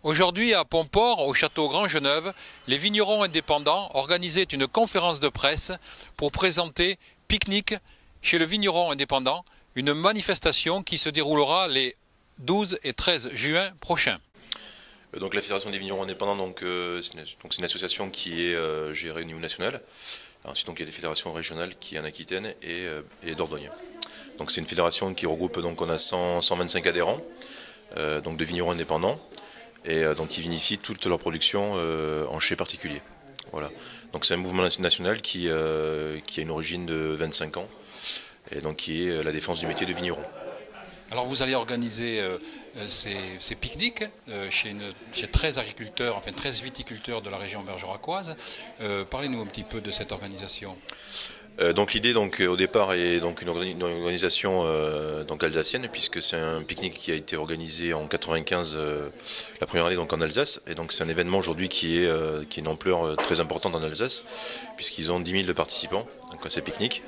Aujourd'hui, à Pomport, au château Grand-Geneuve, les vignerons indépendants organisaient une conférence de presse pour présenter Pique-Nique chez le vigneron indépendant, une manifestation qui se déroulera les 12 et 13 juin prochains. Donc la Fédération des vignerons indépendants, c'est une association qui est gérée au niveau national. Ensuite, il y a des fédérations régionales qui en Aquitaine et Dordogne. Donc c'est une fédération qui regroupe, on a 125 adhérents, donc de vignerons indépendants, et donc qui vinifient toute leur production en chai particulier. Voilà. Donc c'est un mouvement national qui a une origine de 25 ans, et donc qui est la défense du métier de vigneron. Alors vous allez organiser ces pique-niques chez 13 agriculteurs, enfin 13 viticulteurs de la région bergeracoise. Parlez-nous un petit peu de cette organisation. Donc l'idée au départ est une organisation alsacienne, puisque c'est un pique-nique qui a été organisé en 95, la première année en Alsace, et donc c'est un événement aujourd'hui qui est une ampleur très importante en Alsace, puisqu'ils ont 10 000 participants à ces pique-niques.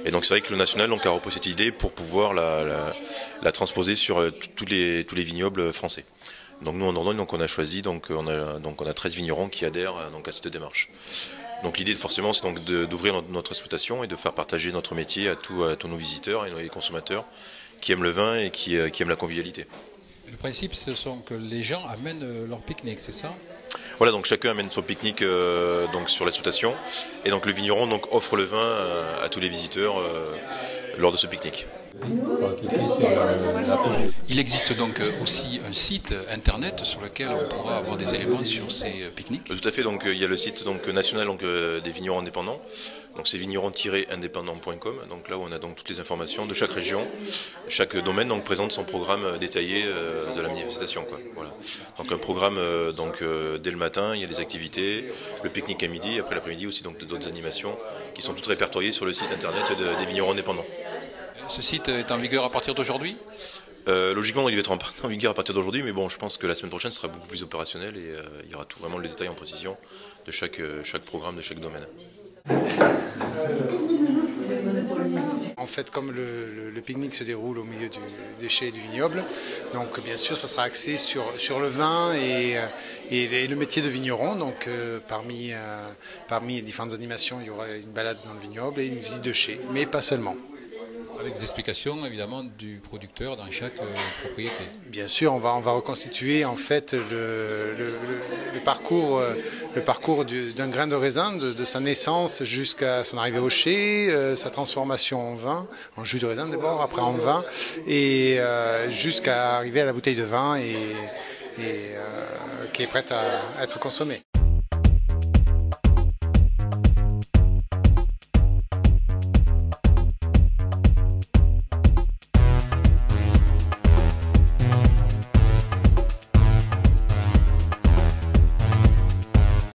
Et donc c'est vrai que le national a repris cette idée pour pouvoir la transposer sur tous les vignobles français. Donc nous en Dordogne, on a choisi, on a 13 vignerons qui adhèrent à cette démarche. Donc l'idée forcément c'est d'ouvrir notre exploitation et de faire partager notre métier à tous nos visiteurs et nos consommateurs qui aiment le vin et qui aiment la convivialité. Le principe, ce sont que les gens amènent leur pique-nique, c'est ça? Voilà, donc chacun amène son pique-nique sur l'exploitation, et donc le vigneron offre le vin à tous les visiteurs lors de ce pique-nique. Il existe donc aussi un site internet sur lequel on pourra avoir des éléments sur ces pique-niques. Tout à fait, il y a le site national des vignerons indépendants, donc c'est vigneron-indépendant.com, donc là où on a toutes les informations de chaque région, chaque domaine présente son programme détaillé de la manifestation, quoi. Voilà. Donc un programme dès le matin, il y a des activités, le pique-nique à midi, après l'après-midi aussi d'autres animations qui sont toutes répertoriées sur le site internet des vignerons indépendants. Ce site est en vigueur à partir d'aujourd'hui ? Logiquement, il va être en vigueur à partir d'aujourd'hui, mais bon, je pense que la semaine prochaine sera beaucoup plus opérationnel et il y aura vraiment le détail en précision de chaque programme, de chaque domaine. En fait, comme le pique-nique se déroule au milieu des chais et du vignoble, donc bien sûr, ça sera axé sur le vin et le métier de vigneron. Donc parmi les différentes animations, il y aura une balade dans le vignoble et une visite de chai, mais pas seulement. Avec des explications évidemment du producteur dans chaque propriété. Bien sûr, on va reconstituer en fait le parcours d'un grain de raisin, de sa naissance jusqu'à son arrivée au chai, sa transformation en vin, en jus de raisin d'abord, après en vin, et jusqu'à arriver à la bouteille de vin qui est prête à être consommée.